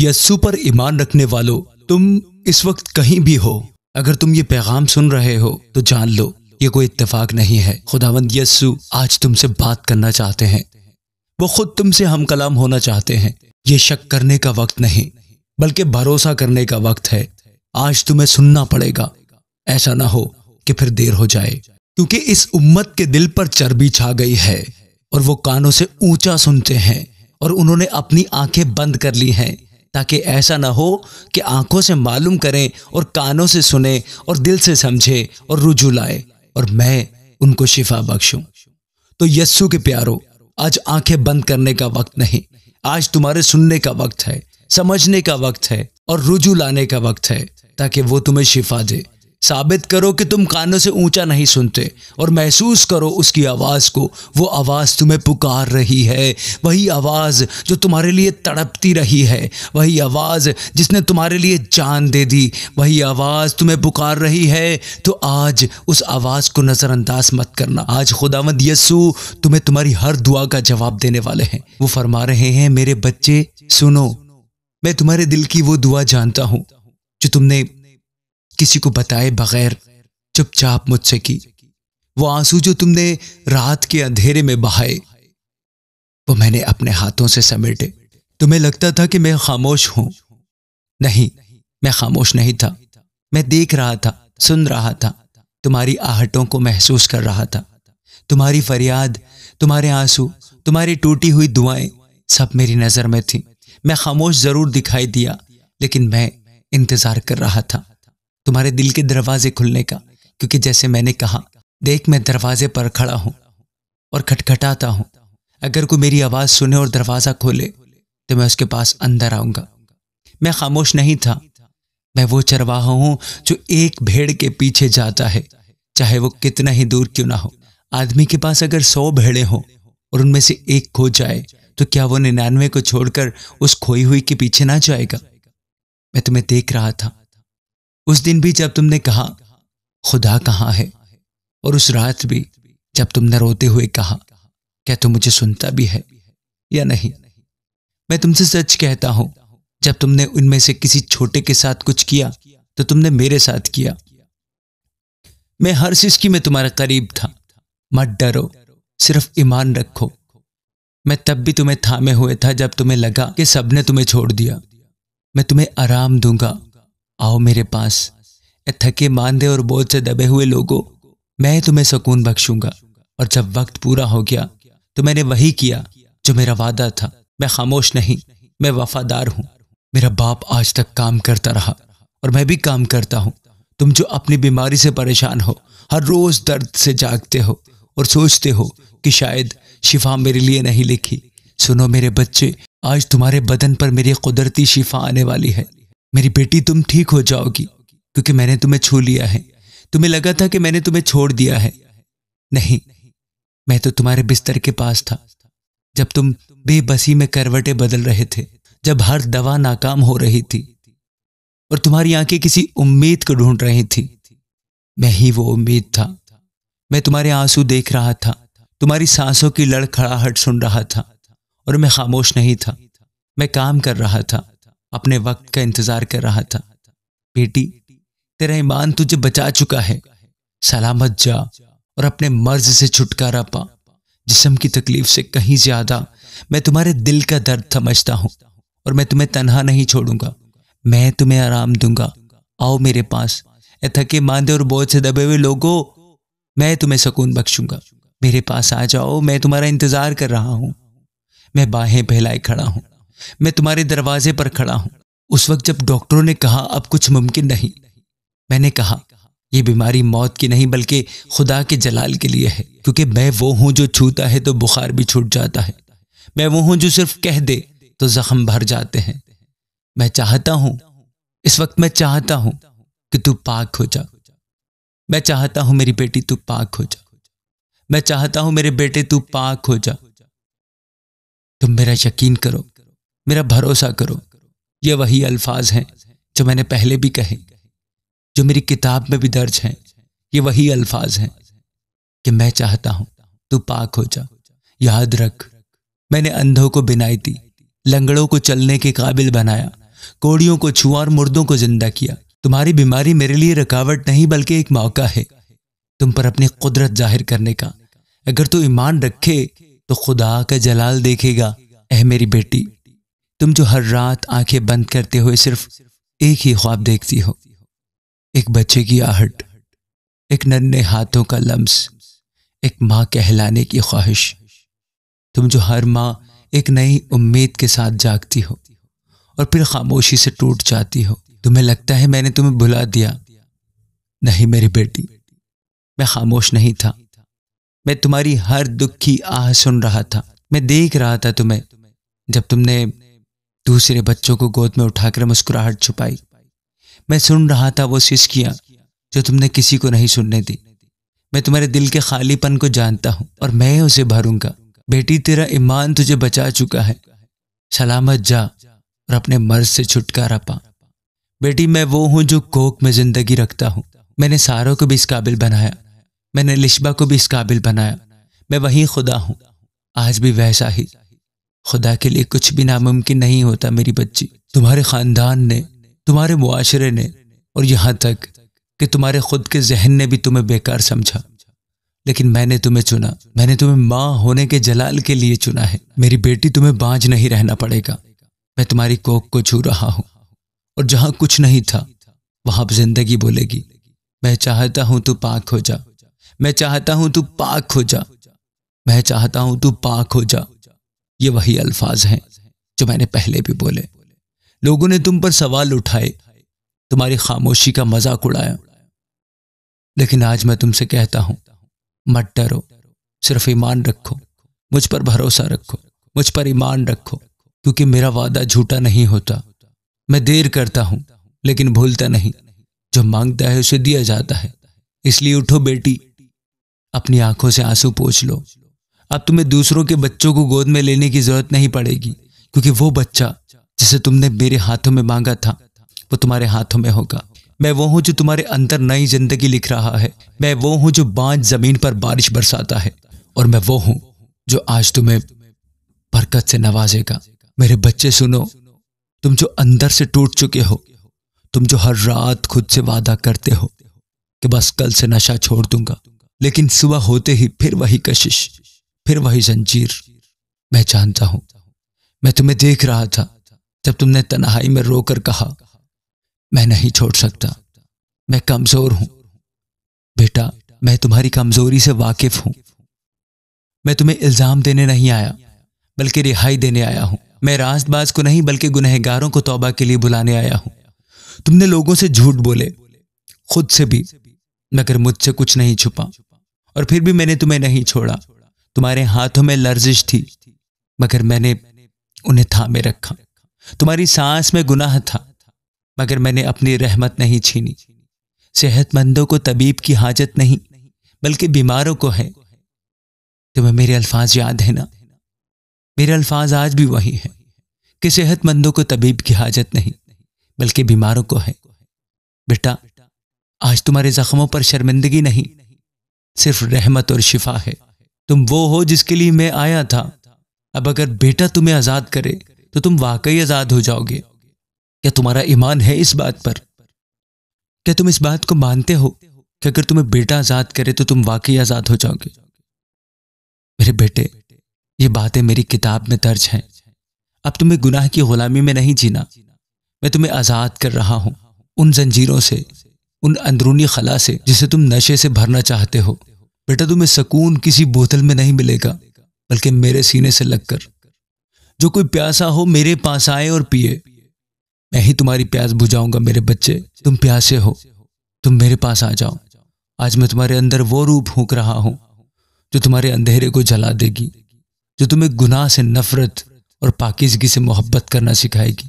یسوع پر ایمان رکھنے والو، تم اس وقت کہیں بھی ہو، اگر تم یہ پیغام سن رہے ہو تو جان لو یہ کوئی اتفاق نہیں ہے۔ خداوند یسوع آج تم سے بات کرنا چاہتے ہیں، وہ خود تم سے ہم کلام ہونا چاہتے ہیں۔ یہ شک کرنے کا وقت نہیں بلکہ بھروسہ کرنے کا وقت ہے۔ آج تمہیں سننا پڑے گا، ایسا نہ ہو کہ پھر دیر ہو جائے، کیونکہ اس امت کے دل پر چربی چھا گئی ہے اور وہ کانوں سے اونچا سنتے ہیں اور انہوں نے اپنی آنکھیں بند کر لی ہیں، تاکہ ایسا نہ ہو کہ آنکھوں سے معلوم کریں اور کانوں سے سنیں اور دل سے سمجھے اور رجوع لائے اور میں ان کو شفا بخشوں۔ تو یسوع کے پیارو، آج آنکھیں بند کرنے کا وقت نہیں، آج تمہارے سننے کا وقت ہے، سمجھنے کا وقت ہے اور رجوع لانے کا وقت ہے، تاکہ وہ تمہیں شفا دے۔ ثابت کرو کہ تم کانوں سے اونچا نہیں سنتے اور محسوس کرو اس کی آواز کو۔ وہ آواز تمہیں پکار رہی ہے، وہی آواز جو تمہارے لیے تڑپتی رہی ہے، وہی آواز جس نے تمہارے لیے جان دے دی، وہی آواز تمہیں پکار رہی ہے۔ تو آج اس آواز کو نظر انداز مت کرنا۔ آج خداوند یسوع تمہیں تمہاری ہر دعا کا جواب دینے والے ہیں۔ وہ فرما رہے ہیں، میرے بچے سنو، میں تمہارے دل کی وہ دعا جانتا ہوں جو تم نے کسی کو بتائے بغیر چپ چاپ مجھ سے کی۔ وہ آنسو جو تم نے رات کے اندھیرے میں بہائے، وہ میں نے اپنے ہاتھوں سے سمیٹے۔ تمہیں لگتا تھا کہ میں خاموش ہوں، نہیں، میں خاموش نہیں تھا۔ میں دیکھ رہا تھا، سن رہا تھا، تمہاری آہٹوں کو محسوس کر رہا تھا۔ تمہاری فریاد، تمہارے آنسو، تمہاری ٹوٹی ہوئی دعائیں سب میری نظر میں تھیں۔ میں خاموش ضرور دکھائی دیا، لیکن میں انتظار کر رہا تھا تمہارے دل کے دروازے کھلنے کا، کیونکہ جیسے میں نے کہا، دیکھ میں دروازے پر کھڑا ہوں اور کھٹکھٹاتا ہوں۔ اگر کوئی میری آواز سنے اور دروازہ کھولے تو میں اس کے پاس اندر آؤں گا۔ میں خاموش نہیں تھا، میں وہ چرواہا ہوں جو ایک بھیڑ کے پیچھے جاتا ہے، چاہے وہ کتنا ہی دور کیوں نہ ہو۔ آدمی کے پاس اگر 100 بھیڑیں ہوں اور ان میں سے ایک کھو جائے تو کیا وہ 99 کو چھوڑ کر اس کھوئی ہوئی کے پیچھے نہ جائے گا؟ میں تمہیں دیکھ رہا تھا اس دن بھی جب تم نے کہا خدا کہاں ہے، اور اس رات بھی جب تم نے روتے ہوئے کہا کیا تم مجھے سنتا بھی ہے یا نہیں۔ میں تم سے سچ کہتا ہوں، جب تم نے ان میں سے کسی چھوٹے کے ساتھ کچھ کیا تو تم نے میرے ساتھ کیا۔ میں ہر سسکی میں تمہارے قریب تھا۔ مت ڈرو، صرف ایمان رکھو۔ میں تب بھی تمہیں تھامے ہوئے تھا جب تمہیں لگا کہ سب نے تمہیں چھوڑ دیا۔ میں تمہیں آرام دوں گا، آؤ میرے پاس۔ اے تھکے ماندے اور بوجھ سے دبے ہوئے لوگوں، میں تمہیں سکون بخشوں گا۔ اور جب وقت پورا ہو گیا تو میں نے وہی کیا جو میرا وعدہ تھا۔ میں خاموش نہیں، میں وفادار ہوں۔ میرا باپ آج تک کام کرتا رہا اور میں بھی کام کرتا ہوں۔ تم جو اپنی بیماری سے پریشان ہو، ہر روز درد سے جاگتے ہو اور سوچتے ہو کہ شاید شفا میرے لیے نہیں لکھی، سنو میرے بچے، آج تمہارے بدن پر میری قدرتی شفا آنے والی ہے۔ میری بیٹی، تم ٹھیک ہو جاؤ گی، کیونکہ میں نے تمہیں چھو لیا ہے۔ تمہیں لگا تھا کہ میں نے تمہیں چھوڑ دیا ہے، نہیں، میں تو تمہارے بستر کے پاس تھا جب تم بے بسی میں کروٹیں بدل رہے تھے، جب ہر دوا ناکام ہو رہی تھی اور تمہاری آنکھیں کسی امید کو ڈھونڈ رہی تھی۔ میں ہی وہ امید تھا۔ میں تمہارے آنسو دیکھ رہا تھا، تمہاری سانسوں کی لڑکھڑاہٹ سن رہا تھا، اور میں خاموش نہیں تھا۔ میں کام کر رہا تھا، اپنے وقت کا انتظار کر رہا تھا۔ بیٹی، تیرا ایمان تجھے بچا چکا ہے۔ سلامت جا اور اپنے مرض سے چھٹکارا پا۔ جسم کی تکلیف سے کہیں زیادہ میں تمہارے دل کا درد سمجھتا ہوں، اور میں تمہیں تنہا نہیں چھوڑوں گا۔ میں تمہیں آرام دوں گا، آؤ میرے پاس۔ اے تھکے ماندے اور بوجھ سے دبے ہوئے لوگوں، میں تمہیں سکون بخشوں گا۔ میرے پاس آ جاؤ، میں تمہارا انتظار کر رہا ہوں۔ میں باہیں پھیلائے کھڑا ہوں، میں تمہارے دروازے پر کھڑا ہوں۔ اس وقت جب ڈاکٹروں نے کہا اب کچھ ممکن نہیں، میں نے کہا یہ بیماری موت کی نہیں بلکہ خدا کے جلال کے لیے ہے، کیونکہ میں وہ ہوں جو چھوتا ہے تو بخار بھی چھوٹ جاتا ہے۔ میں وہ ہوں جو صرف کہہ دے تو زخم بھر جاتے ہیں۔ میں چاہتا ہوں، اس وقت میں چاہتا ہوں کہ تو پاک ہو جا۔ میں چاہتا ہوں میری بیٹی تو پاک ہو جا۔ میں چاہتا ہوں میرے بیٹے تو پاک ہو جا۔ تم میرا یقین کرو، میرا بھروسہ کرو۔ یہ وہی الفاظ ہیں جو میں نے پہلے بھی کہے، جو میری کتاب میں بھی درج ہیں۔ یہ وہی الفاظ ہیں کہ میں چاہتا ہوں تو پاک ہو جا۔ یاد رکھ، میں نے اندھوں کو بینائی دی، لنگڑوں کو چلنے کے قابل بنایا، کوڑیوں کو چھوا اور مردوں کو زندہ کیا۔ تمہاری بیماری میرے لیے رکاوٹ نہیں بلکہ ایک موقع ہے تم پر اپنی قدرت ظاہر کرنے کا۔ اگر تو ایمان رکھے تو خدا کا جلال دیکھے گا۔ اے میری بیٹی، تم جو ہر رات آنکھیں بند کرتے ہوئے صرف ایک ہی خواب دیکھتی ہو، ایک بچے کی آہٹ، ایک ننھے ہاتھوں کا لمس، ایک ماں کہلانے کی خواہش، تم جو ہر ماں ایک نئی امید کے ساتھ جاگتی ہو اور پھر خاموشی سے ٹوٹ جاتی ہو۔ تمہیں لگتا ہے میں نے تمہیں بھلا دیا؟ نہیں میری بیٹی، میں خاموش نہیں تھا، میں تمہاری ہر دکھ کی آہ سن رہا تھا۔ میں دیکھ رہا تھا تمہیں جب تم نے دوسرے بچوں کو گود میں اٹھا کر مسکراہٹ چھپائی۔ میں سن رہا تھا وہ سسکیاں جو تم نے کسی کو نہیں سننے دی۔ میں تمہارے دل کے خالی پن کو جانتا ہوں اور میں اسے بھروں گا۔ بیٹی، تیرا ایمان تجھے بچا چکا ہے، سلامت جا اور اپنے مرض سے چھٹکارا پا۔ بیٹی، میں وہ ہوں جو کوک میں زندگی رکھتا ہوں۔ میں نے ساروں کو بھی اس قابل بنایا، میں نے لشبہ کو بھی اس قابل بنایا۔ میں وہی خدا ہوں، آج بھی ویسا ہی۔ خدا کے لیے کچھ بھی ناممکن نہیں ہوتا میری بچی۔ تمہارے خاندان نے، تمہارے معاشرے نے اور یہاں تک کہ تمہارے خود کے ذہن نے بھی تمہیں بیکار سمجھا، لیکن میں نے تمہیں چنا۔ میں نے تمہیں ماں ہونے کے جلال کے لیے چنا ہے۔ میری بیٹی، تمہیں باج نہیں رہنا پڑے گا۔ میں تمہاری کوکھ کو چھو رہا ہوں اور جہاں کچھ نہیں تھا وہاں زندگی بولے گی۔ میں چاہتا ہوں تو پاک ہو جا، میں چاہتا ہوں تو پاک ہو جا، میں چاہتا ہوں تو پاک ہو جا۔ یہ وہی الفاظ ہیں جو میں نے پہلے بھی بولے۔ لوگوں نے تم پر سوال اٹھائے، تمہاری خاموشی کا مذاق اڑایا، لیکن آج میں تم سے کہتا ہوں، مت ڈرو، صرف ایمان رکھو، مجھ پر بھروسہ رکھو، مجھ پر ایمان رکھو، کیونکہ میرا وعدہ جھوٹا نہیں ہوتا۔ میں دیر کرتا ہوں لیکن بھولتا نہیں، جو مانگتا ہے اسے دیا جاتا ہے۔ اس لیے اٹھو بیٹی، اپنی آنکھوں سے آنسو پوچھ لو۔ اب تمہیں دوسروں کے بچوں کو گود میں لینے کی ضرورت نہیں پڑے گی، کیونکہ وہ بچہ جسے تم نے میرے ہاتھوں میں مانگا تھا وہ تمہارے ہاتھوں میں ہوگا۔ میں وہ ہوں جو تمہارے اندر نئی زندگی لکھ رہا ہے۔ میں وہ ہوں جو بانجھ زمین پر بارش برساتا ہے، اور میں وہ ہوں جو آج تمہیں برکت سے نوازے گا۔ میرے بچے سنو، تم جو اندر سے ٹوٹ چکے ہو، تم جو ہر رات خود سے وعدہ کرتے ہو کہ بس کل سے نشہ چھوڑ دوں گا، لیکن صبح ہوتے ہی پھر وہی کشش، پھر وہی زنجیر۔ میں جانتا ہوں، میں تمہیں دیکھ رہا تھا جب تم نے تنہائی میں رو کر کہا، میں نہیں چھوڑ سکتا، میں کمزور ہوں۔ بیٹا، میں تمہاری کمزوری سے واقف ہوں۔ میں تمہیں الزام دینے نہیں آیا بلکہ رہائی دینے آیا ہوں۔ میں راست باز کو نہیں بلکہ گنہگاروں کو توبہ کے لیے بلانے آیا ہوں۔ تم نے لوگوں سے جھوٹ بولے، خود سے بھی، مگر مجھ سے کچھ نہیں چھپا، اور پھر بھی میں نے تمہیں نہیں چھوڑا۔ تمہارے ہاتھوں میں لرزش تھی مگر میں نے انہیں تھامے رکھا۔ تمہاری سانس میں گناہ تھا مگر میں نے اپنی رحمت نہیں چھینی۔ صحت مندوں کو طبیب کی حاجت نہیں بلکہ بیماروں کو ہے۔ تمہیں میرے الفاظ یاد ہیں نا؟ میرے الفاظ آج بھی وہی ہیں کہ صحت مندوں کو طبیب کی حاجت نہیں بلکہ بیماروں کو ہے۔ بیٹا، آج تمہارے زخموں پر شرمندگی نہیں، صرف رحمت اور شفا ہے۔ تم وہ ہو جس کے لیے میں آیا تھا۔ اب اگر بیٹا تمہیں آزاد کرے تو تم واقعی آزاد ہو جاؤ گے۔ کیا تمہارا ایمان ہے اس بات پر؟ کیا تم اس بات کو مانتے ہو کہ اگر تمہیں بیٹا آزاد کرے تو تم واقعی آزاد ہو جاؤ گے؟ میرے بیٹے، یہ باتیں میری کتاب میں درج ہیں۔ اب تمہیں گناہ کی غلامی میں نہیں جینا۔ میں تمہیں آزاد کر رہا ہوں ان زنجیروں سے، ان اندرونی خلا سے جسے تم نشے سے بھرنا چاہتے ہو۔ بیٹا، تمہیں سکون کسی بوتل میں نہیں ملے گا بلکہ میرے سینے سے لگ کر۔ جو کوئی پیاسا ہو میرے پاس آئے اور پیے، میں ہی تمہاری پیاس بجھاؤں گا۔ میرے بچے، تم پیاسے ہو، تم میرے پاس آ جاؤ۔ آج میں تمہارے اندر وہ روح پھونک رہا ہوں جو تمہارے اندھیرے کو جلا دے گی، جو تمہیں گناہ سے نفرت اور پاکیزگی سے محبت کرنا سکھائے گی۔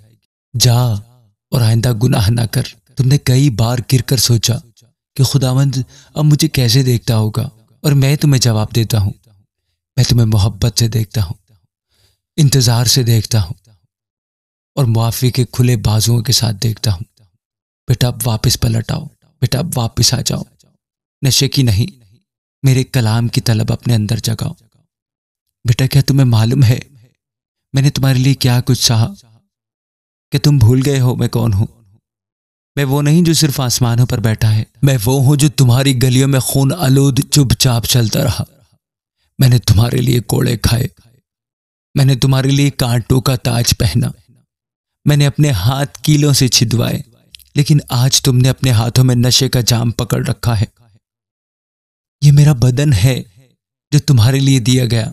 جا اور آئندہ گناہ نہ کر۔ تم نے کئی بار گر کر سوچا کہ خداوند اب مجھے کیسے دیکھتا ہوگا، اور میں تمہیں جواب دیتا ہوں، میں تمہیں محبت سے دیکھتا ہوں، انتظار سے دیکھتا ہوں، اور معافی کے کھلے بازوؤں کے ساتھ دیکھتا ہوں۔ بیٹا، اب واپس پلٹ آؤ، بیٹا اب واپس آ جاؤ۔ نشے کی نہیں، میرے کلام کی طلب اپنے اندر جگاؤ۔ بیٹا، کیا تمہیں معلوم ہے میں نے تمہارے لیے کیا کچھ سہا؟ کہ تم بھول گئے ہو میں کون ہوں؟ میں وہ نہیں جو صرف آسمانوں پر بیٹھا ہے، میں وہ ہوں جو تمہاری گلیوں میں خون آلود چپ چاپ چلتا رہا۔ میں نے تمہارے لیے کوڑے کھائے، میں نے تمہارے لیے کانٹوں کا تاج پہنا، میں نے اپنے ہاتھ کیلوں سے چھدوائے، لیکن آج تم نے اپنے ہاتھوں میں نشے کا جام پکڑ رکھا ہے۔ یہ میرا بدن ہے جو تمہارے لیے دیا گیا،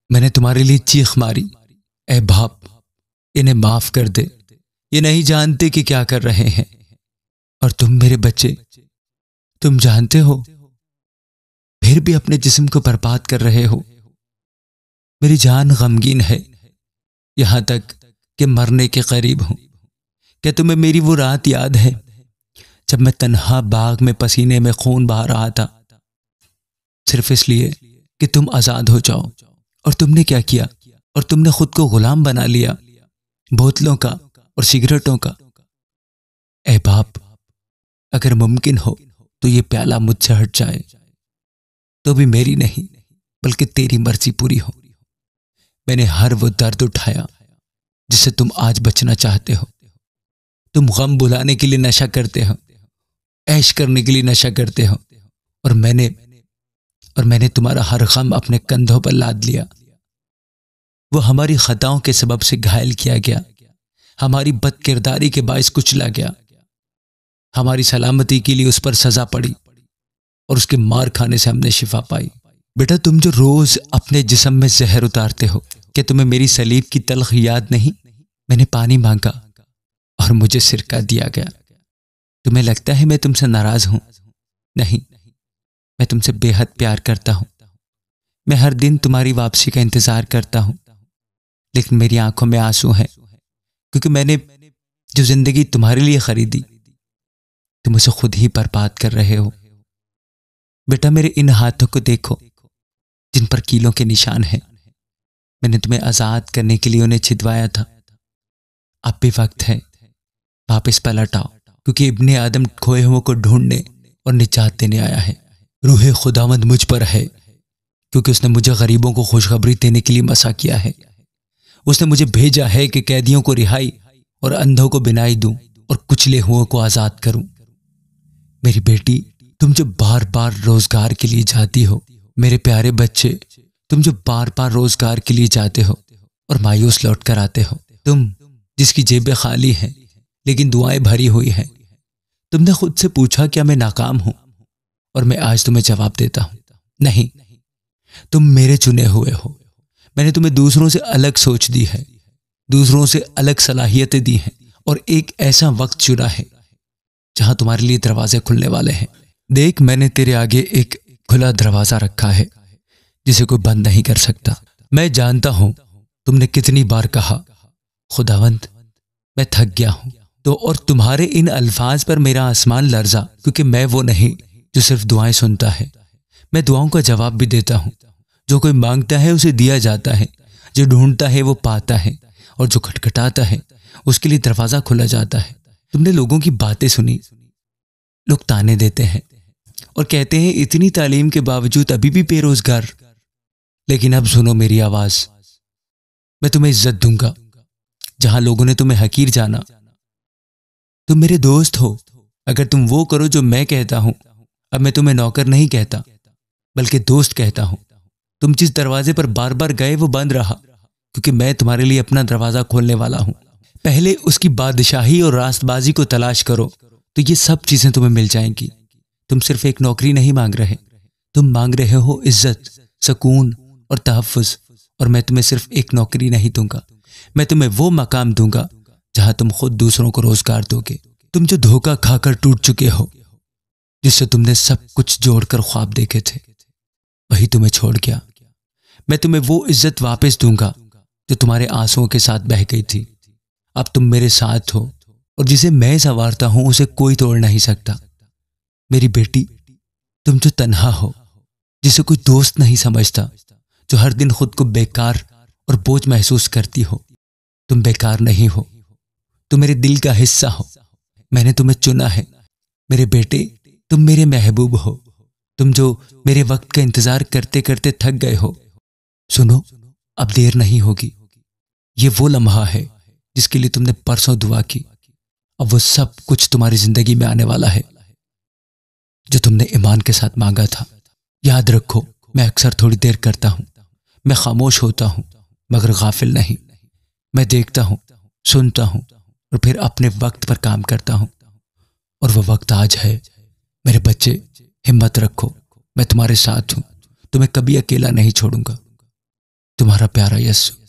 میں نے تمہارے لیے چیخ ماری، اے باپ انہیں معاف کر دے، یہ نہیں جانتے کہ کیا کر رہے ہیں۔ اور تم میرے بچے، تم جانتے ہو پھر بھی اپنے جسم کو برباد کر رہے ہو۔ میری جان غمگین ہے، یہاں تک کہ مرنے کے قریب ہوں۔ کیا تمہیں میری وہ رات یاد ہے جب میں تنہا باغ میں پسینے میں خون بہا رہا تھا، صرف اس لیے کہ تم آزاد ہو جاؤ؟ اور تم نے کیا کیا؟ اور تم نے خود کو غلام بنا لیا بوتلوں کا اور سگریٹوں کا۔ اے باپ، اگر ممکن ہو تو یہ پیالہ مجھ سے ہٹ جائے، تو بھی میری نہیں بلکہ تیری مرضی پوری ہو۔ میں نے ہر وہ درد اٹھایا جس سے تم آج بچنا چاہتے ہو۔ تم غم بھلانے کے لیے نشہ کرتے ہو، عیش کرنے کے لیے نشہ کرتے ہو، اور میں نے تمہارا ہر غم اپنے کندھوں پر لاد لیا۔ وہ ہماری خطاؤں کے سبب سے گھائل کیا گیا، ہماری بد کرداری کے باعث کچلا گیا، ہماری سلامتی کے لیے اس پر سزا پڑی، اور اس کے مار کھانے سے ہم نے شفا پائی۔ بیٹا، تم جو روز اپنے جسم میں زہر اتارتے ہو، کہ تمہیں میری صلیب کی تلخ یاد نہیں؟ میں نے پانی مانگا اور مجھے سرکہ دیا گیا۔ تمہیں لگتا ہے میں تم سے ناراض ہوں؟ نہیں، میں تم سے بے حد پیار کرتا ہوں۔ میں ہر دن تمہاری واپسی کا انتظار کرتا ہوں، لیکن میری آنکھوں میں آنسو ہیں، کیونکہ میں نے جو زندگی تمہارے لیے خریدی تم اسے خود ہی برباد کر رہے ہو۔ بیٹا، میرے ان ہاتھوں کو دیکھو جن پر کیلوں کے نشان ہیں۔ میں نے تمہیں آزاد کرنے کے لیے انہیں چھدوایا تھا۔ اب بھی وقت ہے، واپس پلٹ آؤ، کیونکہ ابن آدم کھوئے ہوں کو ڈھونڈنے اور نجات دینے آیا ہے۔ روح خداوند مجھ پر ہے، کیونکہ اس نے مجھے غریبوں کو خوشخبری دینے کے لیے مسا کیا ہے۔ اس نے مجھے بھیجا ہے کہ قیدیوں کو رہائی اور اندھوں کو بینائی دوں اور کچلے ہوئوں کو آزاد کروں۔ میری بیٹی، تم جو بار بار روزگار کے لیے جاتی ہو، میرے پیارے بچے، تم جو بار بار روزگار کے لیے جاتے ہو اور مایوس لوٹ کر آتے ہو، تم جس کی جیبیں خالی ہیں لیکن دعائیں بھری ہوئی ہیں، تم نے خود سے پوچھا کیا میں ناکام ہوں؟ اور میں آج تمہیں جواب دیتا ہوں، نہیں، تم میرے چنے ہوئے ہو۔ میں نے تمہیں دوسروں سے الگ سوچ دی ہے، دوسروں سے الگ صلاحیتیں دی ہیں، اور ایک ایسا وقت چنا ہے جہاں تمہارے لیے دروازے کھلنے والے ہیں۔ دیکھ، میں نے تیرے آگے ایک کھلا دروازہ رکھا ہے جسے کوئی بند نہیں کر سکتا۔ میں جانتا ہوں تم نے کتنی بار کہا، خداوند میں تھک گیا ہوں، تو اور تمہارے ان الفاظ پر میرا آسمان لرزا، کیونکہ میں وہ نہیں جو صرف دعائیں سنتا ہے، میں دعاؤں کا جواب بھی دیتا ہوں۔ جو کوئی مانگتا ہے اسے دیا جاتا ہے، جو ڈھونڈتا ہے وہ پاتا ہے، اور جو کھٹکھٹاتا ہے اس کے لیے دروازہ کھلا جاتا ہے۔ تم نے لوگوں کی باتیں سنی، لوگ تانے دیتے ہیں اور کہتے ہیں اتنی تعلیم کے باوجود ابھی بھی بے روزگار، لیکن اب سنو میری آواز، میں تمہیں عزت دوں گا جہاں لوگوں نے تمہیں حقیر جانا۔ تم میرے دوست ہو اگر تم وہ کرو جو میں کہتا ہوں۔ اب میں تمہیں نوکر نہیں کہتا بلکہ دوست کہتا ہوں۔ تم جس دروازے پر بار بار گئے وہ بند رہا، کیونکہ میں تمہارے لیے اپنا دروازہ کھولنے والا ہوں۔ پہلے اس کی بادشاہی اور راست بازی کو تلاش کرو تو یہ سب چیزیں تمہیں مل جائیں گی۔ تم صرف ایک نوکری نہیں مانگ رہے، تم مانگ رہے ہو عزت، سکون اور تحفظ، اور میں تمہیں صرف ایک نوکری نہیں دوں گا، میں تمہیں وہ مقام دوں گا جہاں تم خود دوسروں کو روزگار دو گے۔ تم جو دھوکہ کھا کر ٹوٹ چکے ہو، جس سے تم نے سب کچھ جوڑ کر خواب دیکھے تھے، وہی تمہیں چھوڑ گیا۔ میں تمہیں وہ عزت واپس دوں گا جو تمہارے آنسوؤں کے ساتھ بہہ گئی تھی۔ اب تم میرے ساتھ ہو، اور جسے میں سنوارتا ہوں اسے کوئی توڑ نہیں سکتا۔ میری بیٹی، تم جو تنہا ہو، جسے کوئی دوست نہیں سمجھتا، جو ہر دن خود کو بیکار اور بوجھ محسوس کرتی ہو، تم بیکار نہیں ہو، تم میرے دل کا حصہ ہو۔ میں نے تمہیں چنا ہے۔ میرے بیٹے، تم میرے محبوب ہو، تم جو میرے وقت کا انتظار کرتے کرتے تھک گئے ہو۔ سنو، اب دیر نہیں ہوگی، یہ وہ لمحہ ہے جس کے لیے تم نے پرسوں دعا کی، اب وہ سب کچھ تمہاری زندگی میں آنے والا ہے جو تم نے ایمان کے ساتھ مانگا تھا۔ یاد رکھو، میں اکثر تھوڑی دیر کرتا ہوں، میں خاموش ہوتا ہوں مگر غافل نہیں۔ میں دیکھتا ہوں، سنتا ہوں اور پھر اپنے وقت پر کام کرتا ہوں، اور وہ وقت آج ہے۔ میرے بچے، ہمت رکھو، میں تمہارے ساتھ ہوں، تمہیں کبھی اکیلا نہیں چھوڑوں گا۔ تمہارا پیارا یسوع۔